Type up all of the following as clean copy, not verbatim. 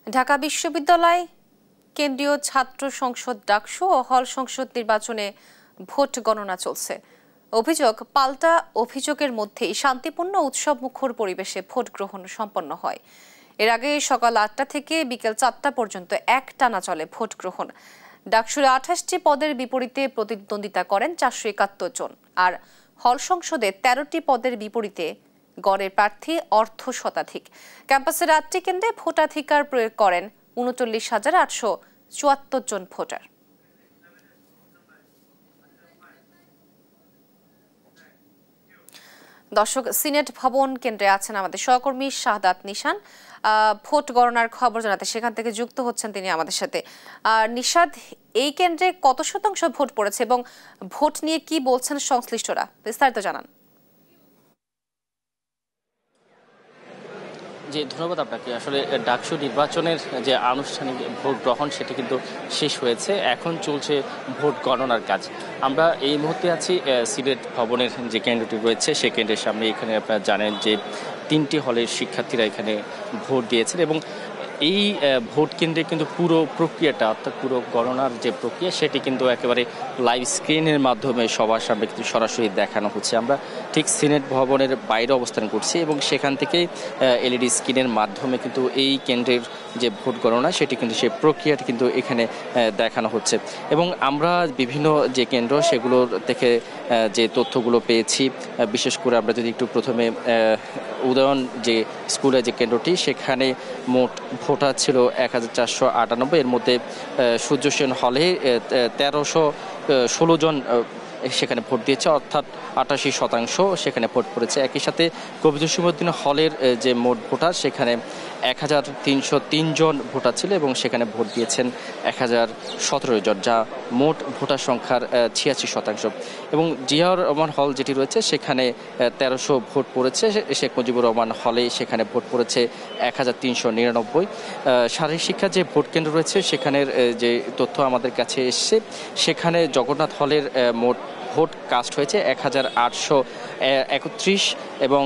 ঢাকা বিশ্ববিদ্যালয় কেন্দ্রীয় ছাত্র সংসদ ডাকসু ও হল সংসদ নির্বাচনে ভোট গণনা চলছে। অভিযোগ, পাল্টা অভিযোগের মধ্যেই শান্তিপূর্ণ উৎসব মুখর পরিবেশে ভোট গ্রহণ সম্পন্ন হয়। এর আগে সকাল ৮টা থেকে বিকেল ৪টা পর্যন্ত একটানা চলে ভোট গ্রহণ। ডাকসুর ২৮টি পদের বিপরীতে প্রতিদ্বন্দ্বিতা করেন ৪৭১ জন, আর হল সংসদে ১৩টি পদের বিপরীতে গড়ের প্রার্থী অর্ধ শতাধিক। ক্যাম্পাসের ৮টি কেন্দ্রে ভোটাধিকার প্রয়োগ করেন ৩৯,৮৭৪ জন ভোটার। দর্শক, সিনেট ভবন কেন্দ্রে আছেন আমাদের সহকর্মী শাহাদাত নিশান। ভোট গণনার খবর জানাতে সেখান থেকে যুক্ত হচ্ছেন তিনি আমাদের সাথে। নিশাদ, এই কেন্দ্রে কত শতাংশ ভোট পড়েছে এবং ভোট নিয়ে কি বলছেন সংশ্লিষ্টরা, বিস্তারিত জানান। জি, ধন্যবাদ আপনাকে। আসলে ডাকসু নির্বাচনের যে আনুষ্ঠানিক ভোট গ্রহণ সেটি কিন্তু শেষ হয়েছে, এখন চলছে ভোট গণনার কাজ। আমরা এই মুহূর্তে আছি সিনেট ভবনের যে কেন্দ্রটি রয়েছে সেই কেন্দ্রের সামনে। এখানে আপনারা জানেন যে 3টি হলের শিক্ষার্থীরা এখানে ভোট দিয়েছেন এবং এই ভোট কেন্দ্রে কিন্তু পুরো প্রক্রিয়াটা, অর্থাৎ পুরো গণনার যে প্রক্রিয়া সেটি কিন্তু একেবারে লাইভ স্ক্রিনের মাধ্যমে সবার সামনে কিন্তু সরাসরি দেখানো হচ্ছে। আমরা ঠিক সিনেট ভবনের বাইরে অবস্থান করছি এবং সেখান থেকে এলইডি স্ক্রিনের মাধ্যমে কিন্তু এই কেন্দ্রের যে ভোট গণনা সেটি কিন্তু সেই প্রক্রিয়াটি কিন্তু এখানে দেখানো হচ্ছে। এবং আমরা বিভিন্ন যে কেন্দ্র সেগুলো থেকে যে তথ্যগুলো পেয়েছি, বিশেষ করে আমরা যদি একটু প্রথমে উদয়ন যে স্কুলের যে কেন্দ্রটি, সেখানে মোট ভোটার ছিল ১,৪৯৮। এর মধ্যে সূর্য সেন হলে ১৩১৬ জন সেখানে ভোট দিয়েছে, অর্থাৎ ৮৮% সেখানে ভোট পড়েছে। একই সাথে কবি জসিমউদ্দিন হলের যে মোট ভোটার, সেখানে ১,৩০৩ জন ভোটার ছিল এবং সেখানে ভোট দিয়েছেন ১,০১৭ জন, যা মোট ভোটার সংখ্যার ৮৬%। এবং জিয়াউর রহমান হল যেটি রয়েছে সেখানে ১৩০০ ভোট পড়েছে। শেখ মুজিবুর রহমান হলে সেখানে ভোট পড়েছে ১,৩৯৯। শারীরিক শিক্ষা যে ভোট কেন্দ্র রয়েছে সেখানের যে তথ্য আমাদের কাছে এসছে, সেখানে জগন্নাথ হলের মোট ভোট কাস্ট হয়েছে ১,৮৩১ এবং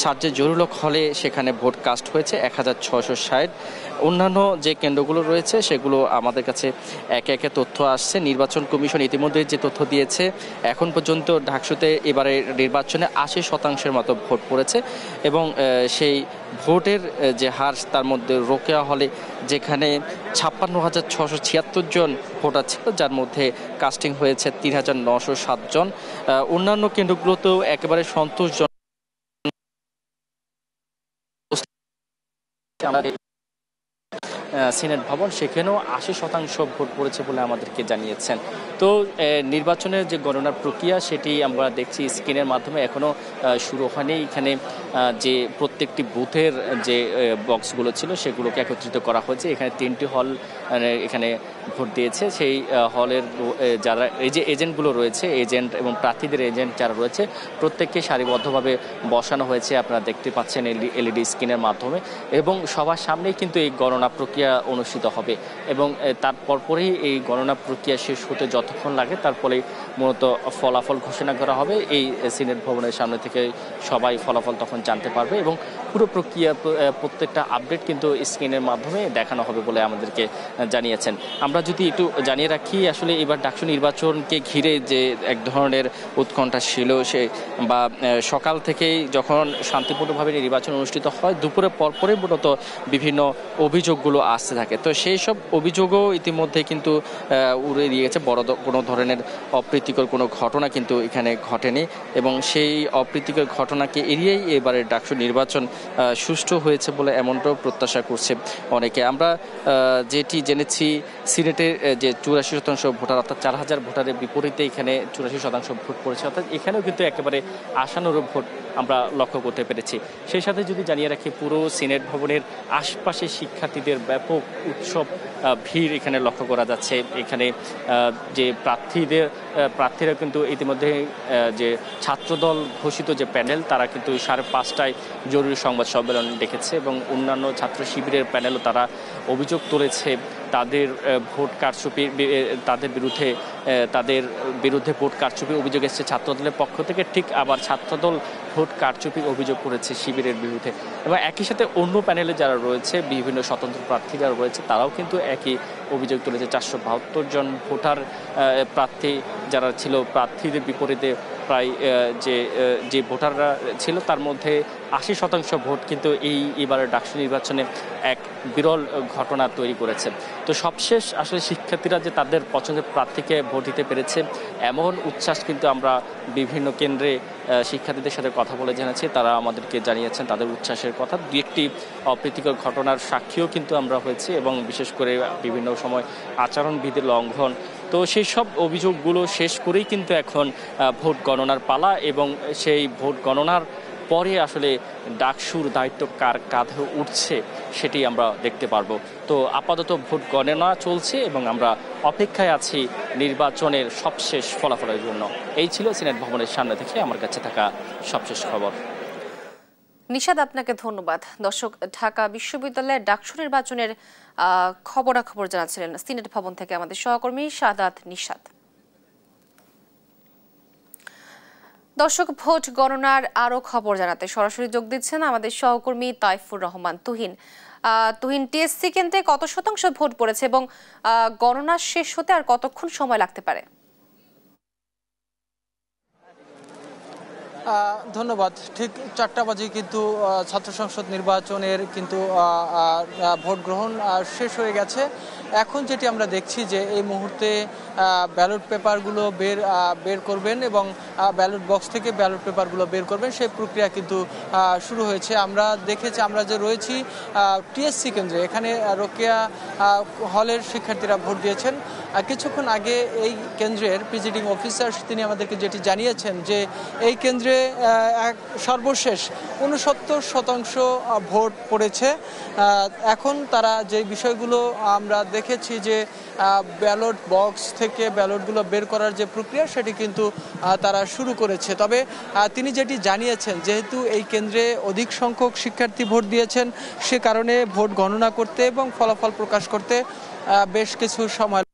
সার্জে জরুলক হলে সেখানে ভোট কাস্ট হয়েছে ১,৬৬০। অন্যান্য যে কেন্দ্রগুলো রয়েছে সেগুলো আমাদের কাছে একে একে তথ্য আসছে। নির্বাচন কমিশন ইতিমধ্যে যে তথ্য দিয়েছে, এখন পর্যন্ত ডাকসুতে এবারে নির্বাচনে ৮০% মতো ভোট পড়েছে এবং সেই ভোটের যে হার, তার মধ্যে রোকেয়া হলে যেখানে ৫৬,৬৭৬ জন ভোটার ছিল, যার মধ্যে কাস্টিং হয়েছে ৩,৯০৭ জন। অন্যান্য কেন্দ্রগুলোতেও একেবারে সন্তোষজনক সিনেট ভবন, সেখানেও ৮০% ভোট পড়েছে বলে আমাদেরকে জানিয়েছেন। তো নির্বাচনের যে গণনার প্রক্রিয়া সেটি আমরা দেখছি স্ক্রিনের মাধ্যমে, এখনও শুরু হয়নি। এখানে যে প্রত্যেকটি বুথের যে বক্সগুলো ছিল সেগুলোকে একত্রিত করা হয়েছে। এখানে 3টি হল এখানে ভোট দিয়েছে। সেই হলের যারা এই যে এজেন্টগুলো রয়েছে, এজেন্ট এবং প্রার্থীদের এজেন্ট যারা রয়েছে, প্রত্যেককে সারিবদ্ধভাবে বসানো হয়েছে, আপনারা দেখতে পাচ্ছেন এলইডি স্ক্রিনের মাধ্যমে। এবং সবার সামনেই কিন্তু এই গণনা প্রক্রিয়া অনুষ্ঠিত হবে এবং তার পরপরই এই গণনা প্রক্রিয়া শেষ হতে যতক্ষণ লাগে তারপরে মূলত ফলাফল ঘোষণা করা হবে। এই সিনেট ভবনের সামনে থেকে সবাই ফলাফল তখন জানতে পারবে এবং পুরো প্রক্রিয়া প্রত্যেকটা আপডেট কিন্তু স্ক্রিনের মাধ্যমে দেখানো হবে বলে আমাদেরকে জানিয়েছেন। আমরা যদি একটু জানিয়ে রাখি, আসলে এবার ডাকসু নির্বাচনকে ঘিরে যে এক ধরনের উৎকণ্ঠা ছিল, সে বা সকাল থেকেই যখন শান্তিপূর্ণভাবে নির্বাচন অনুষ্ঠিত হয়, দুপুরের পরপরই মূলত বিভিন্ন অভিযোগগুলো আসতে থাকে। তো সেই সব অভিযোগও ইতিমধ্যে কিন্তু উড়ে দিয়েছে। বড় কোনো ধরনের অপ্রীতিকর কোনো ঘটনা কিন্তু এখানে ঘটেনি এবং সেই অপ্রীতিকর ঘটনাকে এড়িয়েই এবারে ডাকসু নির্বাচন সুষ্ঠু হয়েছে বলে এমনটাও প্রত্যাশা করছে অনেকে। আমরা যেটি জেনেছি, সিনেটের যে ৮৪% ভোটার, অর্থাৎ ৪,০০০ ভোটারের বিপরীতে এখানে ৮৪% ভোট পড়েছে, অর্থাৎ এখানেও কিন্তু একেবারে আশানুরূপ ভোট আমরা লক্ষ্য করতে পেরেছি। সেই সাথে যদি জানিয়ে রাখি, পুরো সিনেট ভবনের আশপাশে শিক্ষার্থীদের ব্যাপক উৎসব ভিড় এখানে লক্ষ্য করা যাচ্ছে। এখানে যে প্রার্থীরা কিন্তু ইতিমধ্যে যে ছাত্রদল ঘোষিত যে প্যানেল, তারা কিন্তু 5:30টায় জরুরি সংবাদ সম্মেলন ডেকেছে এবং অন্যান্য ছাত্র শিবিরের প্যানেলও তারা অভিযোগ তুলেছে তাদের ভোট কারচুপি তাদের বিরুদ্ধে ভোট কারচুপি অভিযোগ এসেছে ছাত্রদলের পক্ষ থেকে, ঠিক আবার ছাত্রদল ভোট কারচুপি অভিযোগ করেছে শিবিরের বিরুদ্ধে। এবং একই সাথে অন্য প্যানেলে যারা রয়েছে, বিভিন্ন স্বতন্ত্র প্রার্থী যারা রয়েছে, তারাও কিন্তু একই অভিযোগ তুলেছে। 472 জন ভোটার প্রার্থী যারা ছিল, প্রার্থীদের বিপরীতে প্রায় যে ভোটাররা ছিল তার মধ্যে 80% ভোট কিন্তু এবারের ডাকসু নির্বাচনে এক বিরল ঘটনা তৈরি করেছে। তো সবশেষ আসলে শিক্ষার্থীরা যে তাদের পছন্দের প্রার্থীকে ভোট দিতে পেরেছে, এমন উচ্ছ্বাস কিন্তু আমরা বিভিন্ন কেন্দ্রে শিক্ষার্থীদের সাথে কথা বলে জেনেছি। তারা আমাদেরকে জানিয়েছেন তাদের উচ্ছ্বাসের কথা। দু একটি অপ্রীতিকর ঘটনার সাক্ষীও কিন্তু আমরা হয়েছি, এবং বিশেষ করে বিভিন্ন সময় আচরণবিধি লঙ্ঘন। তো সেই সব অভিযোগগুলো শেষ করেই কিন্তু এখন ভোট গণনার পালা, এবং সেই ভোট গণনার পরে আসলে ডাকসুর দায়িত্ব কার কাঁধে উঠছে সেটি আমরা দেখতে পারবো। তো আপাতত ভোট গণনা চলছে এবং আমরা অপেক্ষায় আছি নির্বাচনের সবশেষ ফলাফলের জন্য। এই ছিল সিনেট ভবনের সামনে থেকে আমার কাছে থাকা সবশেষ খবর। নিশাদ, আপনাকে ধন্যবাদ। দর্শক, ঢাকা বিশ্ববিদ্যালয়ের ডাকসু নির্বাচনের খবরাখবর জানাচ্ছিলেন সিনেট ভবন থেকে আমাদের সহকর্মী সাদাত নিশাদ। দর্শক, ভোট গণনার আরো খবর জানাতে সরাসরি যোগ দিচ্ছেন আমাদের সহকর্মী তাইফুর রহমান তুহিন। তুহিন, টিএসসি কেন্দ্রে কত শতাংশ ভোট পড়েছে এবং গণনা শেষ হতে আর কতক্ষণ সময় লাগতে পারে? ধন্যবাদ। ঠিক 4টা বাজে কিন্তু ছাত্র সংসদ নির্বাচনের কিন্তু ভোট গ্রহণ শেষ হয়ে গেছে। এখন যেটি আমরা দেখছি যে এই মুহূর্তে ব্যালট পেপারগুলো বের করবেন এবং ব্যালট বক্স থেকে ব্যালট পেপারগুলো বের করবেন, সেই প্রক্রিয়া কিন্তু শুরু হয়েছে। আমরা যে রয়েছি টিএসসি কেন্দ্রে, এখানে রোকেয়া হলের শিক্ষার্থীরা ভোট দিয়েছেন। কিছুক্ষণ আগে এই কেন্দ্রের প্রিজাইডিং অফিসার তিনি আমাদেরকে যেটি জানিয়েছেন যে এই কেন্দ্রে সর্বশেষ 69% ভোট পড়েছে। এখন তারা যে বিষয়গুলো আমরা দেখেছি যে ব্যালট বক্স থেকে ব্যালটগুলো বের করার যে প্রক্রিয়া, সেটি কিন্তু তারা শুরু করেছে। তবে তিনি যেটি জানিয়েছেন, যেহেতু এই কেন্দ্রে অধিক সংখ্যক শিক্ষার্থী ভোট দিয়েছেন, সে কারণে ভোট গণনা করতে এবং ফলাফল প্রকাশ করতে বেশ কিছু সময়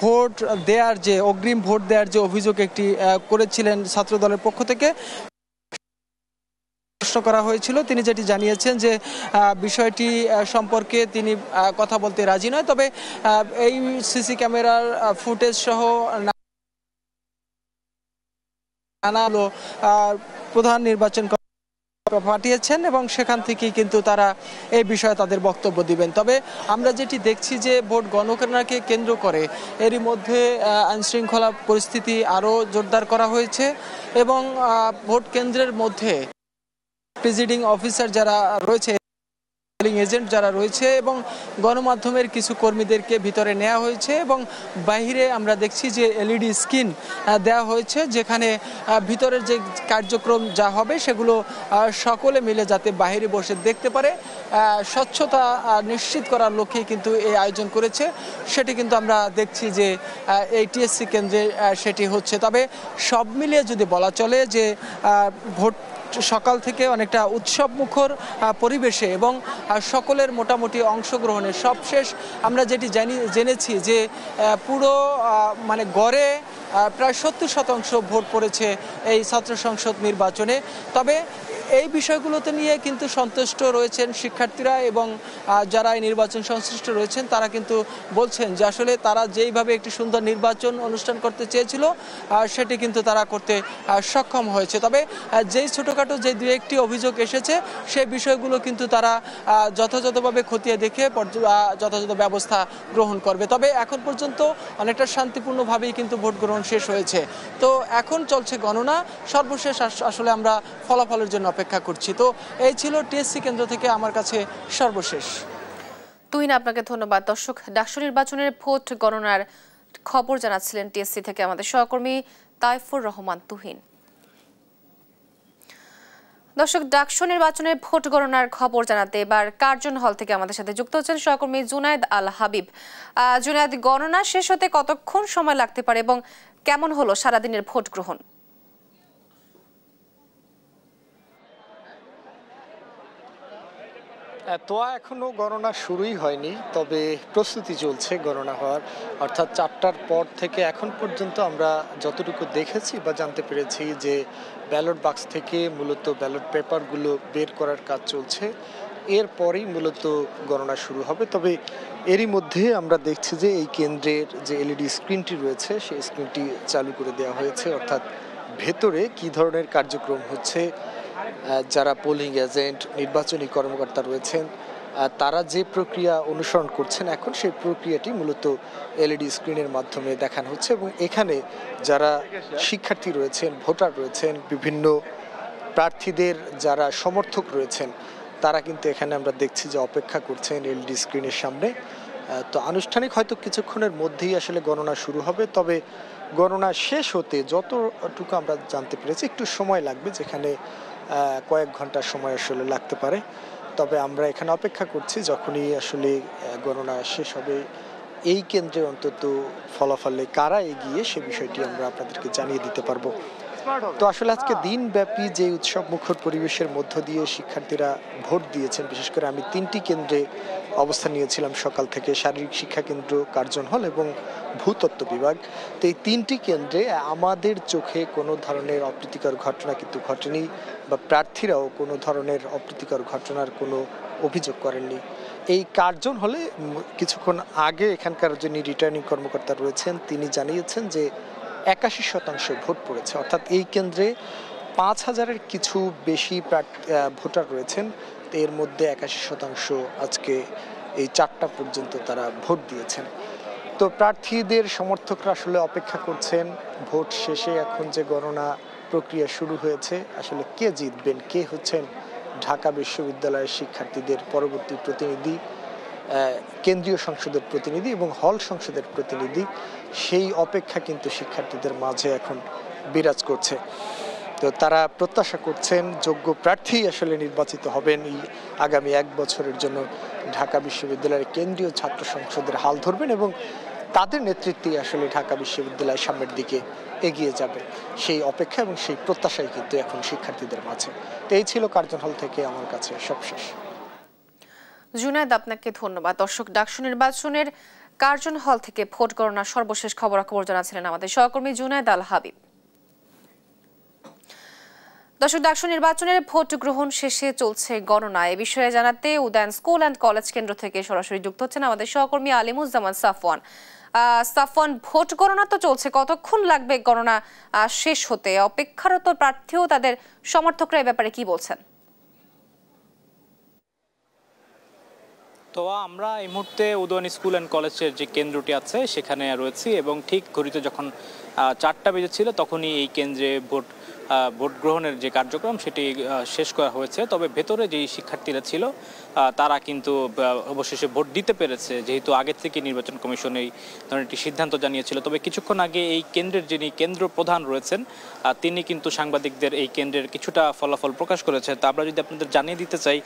ভোট দেওয়ার যে অগ্রিম ভোট দেওয়ার যে অভিযোগ একটি করেছিলেন ছাত্র দলের পক্ষ থেকে প্রশ্ন করা হয়েছিল। তিনি যেটি জানিয়েছেন যে বিষয়টি সম্পর্কে তিনি কথা বলতে রাজি নয়, তবে এই সিসি ক্যামেরার ফুটেজ সহ নানা প্রধান নির্বাচন পাঠিয়েছেন এবং সেখান থেকেই কিন্তু তারা এই বিষয়ে তাদের বক্তব্য দিবেন। তবে আমরা যেটি দেখছি যে ভোট গণনাকে কেন্দ্র করে এরই মধ্যে আইনশৃঙ্খলা পরিস্থিতি আরও জোরদার করা হয়েছে এবং ভোট কেন্দ্রের মধ্যে প্রিজাইডিং অফিসার যারা রয়েছে, এজেন্ট যারা রয়েছে এবং গণমাধ্যমের কিছু কর্মীদেরকে ভিতরে নেওয়া হয়েছে এবং বাইরে আমরা দেখছি যে এলইডি স্ক্রিন দেওয়া হয়েছে, যেখানে ভিতরের যে কার্যক্রম যা হবে সেগুলো সকলে মিলে যাতে বাইরে বসে দেখতে পারে, স্বচ্ছতা নিশ্চিত করার লক্ষ্যে কিন্তু এই আয়োজন করেছে। সেটি কিন্তু আমরা দেখছি যে এই টিএসসি কেন্দ্রে সেটি হচ্ছে। তবে সব মিলিয়ে যদি বলা চলে যে ভোট সকাল থেকে অনেকটা উৎসব মুখর পরিবেশে এবং সকলের মোটামুটি অংশগ্রহণে সবশেষ আমরা যেটি জেনেছি যে পুরো গড়ে প্রায় 70% ভোট পড়েছে এই ছাত্র সংসদ নির্বাচনে। তবে এই বিষয়গুলোতে নিয়ে কিন্তু সন্তুষ্ট রয়েছেন শিক্ষার্থীরা এবং যারা এই নির্বাচন সংশ্লিষ্ট রয়েছেন, তারা কিন্তু বলছেন যে আসলে তারা যেইভাবে একটি সুন্দর নির্বাচন অনুষ্ঠান করতে চেয়েছিল সেটি কিন্তু তারা করতে সক্ষম হয়েছে। তবে যেই ছোটোখাটো যে দু একটি অভিযোগ এসেছে সেই বিষয়গুলো কিন্তু তারা যথাযথভাবে খতিয়ে দেখে যথাযথ ব্যবস্থা গ্রহণ করবে। তবে এখন পর্যন্ত অনেকটা শান্তিপূর্ণভাবেই কিন্তু ভোট গ্রহণ শেষ হয়েছে। তো এখন চলছে গণনা, সর্বশেষ আসলে আমরা ফলাফলের জন্য অপেক্ষা করছি। তো এই ছিল টিএসসি কেন্দ্র থেকে আমার কাছে সর্বশেষ। তুহিন, আপনাকে ধন্যবাদ। দর্শক, ডাকসু নির্বাচনের ভোট গণনার খবর জানাচ্ছিলেন টিএসসি থেকে আমাদের সহকর্মী তাইফুর রহমান তুহিন। দর্শক, ডাকসু নির্বাচনের ভোট গণনার খবর জানাতে এবার কার্জন হল থেকে আমাদের সাথে যুক্ত হচ্ছেন সহকর্মী জুনায়েদ আল হাবিব। জুনায়েদ, গণনা শেষ হতে কতক্ষণ সময় লাগতে পারে এবং কেমন হলো সারাদিনের ভোট গ্রহণ? তোয়া এখনো গণনা শুরুই হয়নি, তবে প্রস্তুতি চলছে গণনা হওয়ার। অর্থাৎ 4টার পর থেকে এখন পর্যন্ত আমরা যতটুকু দেখেছি বা জানতে পেরেছি যে ব্যালট বাক্স থেকে মূলত ব্যালট পেপারগুলো বের করার কাজ চলছে, এরপরেই মূলত গণনা শুরু হবে। তবে এরই মধ্যে আমরা দেখছি যে এই কেন্দ্রের যে এলইডি স্ক্রিনটি রয়েছে সেই স্ক্রিনটি চালু করে দেওয়া হয়েছে, অর্থাৎ ভেতরে কি ধরনের কার্যক্রম হচ্ছে, যারা পোলিং এজেন্ট নির্বাচনী কর্মকর্তা রয়েছেন তারা যে প্রক্রিয়া অনুসরণ করছেন এখন সেই প্রক্রিয়াটি মূলত এলইডি স্ক্রিনের মাধ্যমে দেখানো হচ্ছে। এবং এখানে যারা শিক্ষার্থী রয়েছেন, ভোটার রয়েছেন, বিভিন্ন প্রার্থীদের যারা সমর্থক রয়েছেন তারা কিন্তু এখানে আমরা দেখছি যে অপেক্ষা করছেন এলইডি স্ক্রিনের সামনে। তো আনুষ্ঠানিক হয়তো কিছুক্ষণের মধ্যেই আসলে গণনা শুরু হবে, তবে গণনা শেষ হতে যতটুকু আমরা জানতে পেরেছি একটু সময় লাগবে, যেখানে কয়েক ঘন্টা সময় আসলে লাগতে পারে। তবে আমরা এখানে অপেক্ষা করছি যখনই আসলে গণনা শেষ হবে এই কেন্দ্রে অন্তত ফলাফলে কারা এগিয়ে সে বিষয়টি আমরা আপনাদেরকে জানিয়ে দিতে পারবো। তো আসলে আজকে দিনব্যাপী যে উৎসব মুখর পরিবেশের মধ্য দিয়ে শিক্ষার্থীরা ভোট দিয়েছেন, বিশেষ করে আমি 3টি কেন্দ্রে অবস্থান নিয়েছিলাম সকাল থেকে, শারীরিক শিক্ষা কেন্দ্র, কার্জন হল এবং ভূতত্ত্ব বিভাগ। তো এই 3টি কেন্দ্রে আমাদের চোখে কোনো ধরনের অপ্রীতিকর ঘটনা কিন্তু ঘটেনি, বা প্রার্থীরাও কোনো ধরনের অপ্রীতিকর ঘটনার কোনো অভিযোগ করেননি। এই কার্জন হলে কিছুক্ষণ আগে এখানকার যিনি রিটার্নিং কর্মকর্তা রয়েছেন তিনি জানিয়েছেন যে 81% ভোট পড়েছে, অর্থাৎ এই কেন্দ্রে 5000-এর কিছু বেশি ভোটার রয়েছেন। এর মধ্যে 81% আজকে এই 4টা পর্যন্ত তারা ভোট দিয়েছেন। তো প্রার্থীদের সমর্থকরা আসলে অপেক্ষা করছেন ভোট শেষে এখন যে গণনা প্রক্রিয়া শুরু হয়েছে আসলে কে জিতবেন, কে হচ্ছেন ঢাকা বিশ্ববিদ্যালয়ের শিক্ষার্থীদের পরবর্তী প্রতিনিধি, কেন্দ্রীয় সংসদের প্রতিনিধি এবং হল সংসদের প্রতিনিধি, সেই অপেক্ষা কিন্তু শিক্ষার্থীদের মাঝে এখন বিরাজ করছে। তো তারা প্রত্যাশা করছেন যোগ্য প্রার্থী আসলে নির্বাচিত হবেন এই আগামী 1 বছরের জন্য ঢাকা বিশ্ববিদ্যালয়ের কেন্দ্রীয় ছাত্র সংসদের হাল ধরবেন এবং তাদের নেতৃত্বে আসলে ঢাকা বিশ্ববিদ্যালয় সামনের দিকে এগিয়ে যাবে। সেই অপেক্ষা এবং সেই প্রত্যাশাই কিন্তু এখন শিক্ষার্থীদের মাঝে। তো এই ছিল কার্জন হল থেকে আমার কাছে সবশেষ। জুনায়েদ, আপনাকে ধন্যবাদ। দর্শক, ডাকসু নির্বাচনের কার্জন হল থেকে ভোট গণনার সর্বশেষ খবরাখবর জানাচ্ছিলেন আমাদের সহকর্মী জুনায়েদ আল হাবিব। দর্শক, ডাকসু নির্বাচনের ভোট গ্রহণ শেষে চলছে গণনা। এ বিষয়ে জানাতে উদয়ন স্কুল অ্যান্ড কলেজ কেন্দ্র থেকে সরাসরি যুক্ত হচ্ছেন আমাদের সহকর্মী আলিমুজ্জামান সাফওয়ান। সাফওয়ান, ভোট গণনা তো চলছে, কতক্ষণ লাগবে গণনা শেষ হতে? অপেক্ষারত প্রার্থী ও তাদের সমর্থকরা এ ব্যাপারে কি বলছেন? তো আমরা এই মুহূর্তে উদয়ন স্কুল অ্যান্ড কলেজের যে কেন্দ্রটি আছে সেখানে রয়েছি এবং ঠিক ঘড়িতে যখন 4টা বেজেছিল তখনই এই কেন্দ্রে ভোট গ্রহণের যে কার্যক্রম সেটি শেষ করা হয়েছে। তবে ভেতরে যেই শিক্ষার্থীরা ছিল তারা কিন্তু অবশেষে ভোট দিতে পেরেছে, যেহেতু আগে থেকে নির্বাচন কমিশন এই ধরনের একটি সিদ্ধান্ত জানিয়েছিল। তবে কিছুক্ষণ আগে এই কেন্দ্রের যিনি কেন্দ্র প্রধান রয়েছেন তিনি কিন্তু সাংবাদিকদের এই কেন্দ্রের কিছুটা ফলাফল প্রকাশ করেছেন। তা আমরা যদি আপনাদের জানিয়ে দিতে চাই,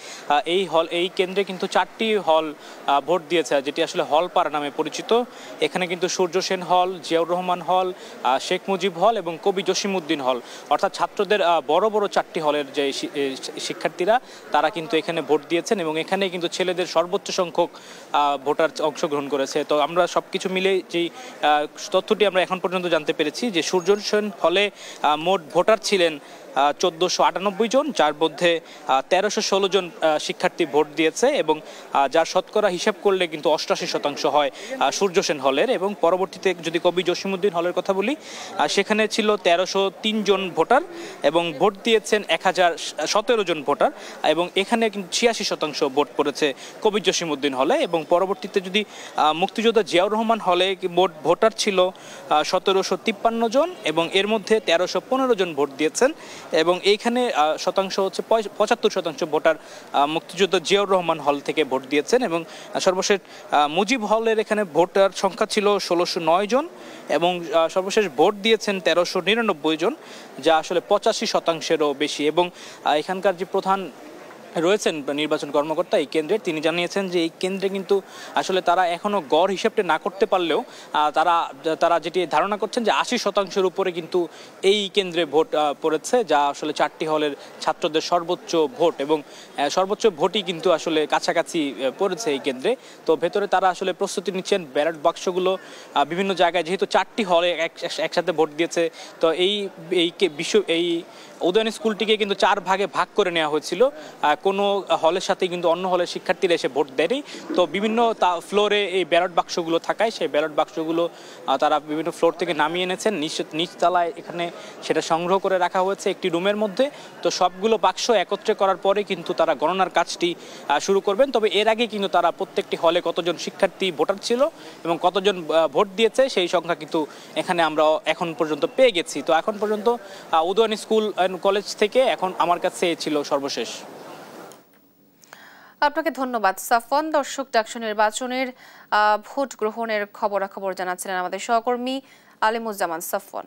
এই কেন্দ্রে কিন্তু 4টি হল ভোট দিয়েছে, যেটি আসলে হল পাড়া নামে পরিচিত। এখানে কিন্তু সূর্য সেন হল, জিয়াউর রহমান হল, শেখ মুজিব হল এবং কবি জসিমউদ্দিন হল, অর্থাৎ ছাত্রদের বড় বড় 4টি হলের যে শিক্ষার্থীরা তারা কিন্তু এখানে ভোট দিয়েছেন এবং এখানে কিন্তু ছেলেদের সর্বোচ্চ সংখ্যক ভোটার অংশগ্রহণ করেছে। তো আমরা সবকিছু মিলে যেই তথ্যটি আমরা এখন পর্যন্ত জানতে পেরেছি যে সূর্য সেন হলে মোট ভোটার ছিলেন 1498 জন, যার মধ্যে 1316 জন শিক্ষার্থী ভোট দিয়েছে এবং যার শতকরা হিসাব করলে কিন্তু 88% হয় সূর্য সেন হলের। এবং পরবর্তীতে যদি কবি জসিমউদ্দিন হলের কথা বলি, সেখানে ছিল 1303 জন ভোটার এবং ভোট দিয়েছেন 1017 জন ভোটার এবং এখানে কিন্তু 86% ভোট পড়েছে কবি জসিমউদ্দিন হলে। এবং পরবর্তীতে যদি মুক্তিযোদ্ধা জিয়াউর রহমান হলে মোট ভোটার ছিল 1753 জন এবং এর মধ্যে 1315 জন ভোট দিয়েছেন এবং এইখানে শতাংশ হচ্ছে 75% ভোটার মুক্তিযোদ্ধা জিয়াউর রহমান হল থেকে ভোট দিয়েছেন। এবং সর্বশেষ মুজিব হলের এখানে ভোটার সংখ্যা ছিল 1609 জন এবং সর্বশেষ ভোট দিয়েছেন 1399 জন, যা আসলে 85%-এরও বেশি। এবং এখানকার যে প্রধান রয়েছেন নির্বাচন কর্মকর্তা এই কেন্দ্রে, তিনি জানিয়েছেন যে এই কেন্দ্রে কিন্তু আসলে তারা এখনো গড় হিসেবটা না করতে পারলেও তারা যেটি ধারণা করছেন যে ৮০% উপরে কিন্তু এই কেন্দ্রে ভোট পড়েছে, যা আসলে 4টি হলের ছাত্রদের সর্বোচ্চ ভোট, এবং সর্বোচ্চ ভোটই কিন্তু আসলে কাছাকাছি পড়েছে এই কেন্দ্রে। তো ভেতরে তারা আসলে প্রস্তুতি নিচ্ছেন, ব্যালট বাক্সগুলো বিভিন্ন জায়গায়, যেহেতু 4টি হলে একসাথে ভোট দিয়েছে, তো এই উদয়ন স্কুলটিকে কিন্তু 4 ভাগে ভাগ করে নেওয়া হয়েছিল। কোনো হলের সাথে কিন্তু অন্য হলের শিক্ষার্থীরা এসে ভোট দেয়নি। তো বিভিন্ন ফ্লোরে এই ব্যালট বাক্সগুলো থাকায় সেই ব্যালট বাক্সগুলো তারা বিভিন্ন ফ্লোর থেকে নামিয়ে এনেছেন, নিচতলায় এখানে সেটা সংগ্রহ করে রাখা হয়েছে একটি রুমের মধ্যে। তো সবগুলো বাক্স একত্রে করার পরে কিন্তু তারা গণনার কাজটি শুরু করবেন। তবে এর আগে কিন্তু তারা প্রত্যেকটি হলে কতজন শিক্ষার্থী ভোটার ছিল এবং কতজন ভোট দিয়েছে সেই সংখ্যা কিন্তু এখানে আমরা এখন পর্যন্ত পেয়ে গেছি। তো এখন পর্যন্ত উদয়ন স্কুল কলেজ থেকে এখন আমার কাছে ছিল সর্বশেষ। আপনাকে ধন্যবাদ সাফওয়ান। দর্শক, ডাকসু নির্বাচনের ভোট গ্রহণের খবরাখবর জানাচ্ছিলেন আমাদের সহকর্মী আলিমুজ্জামান সাফওয়ান।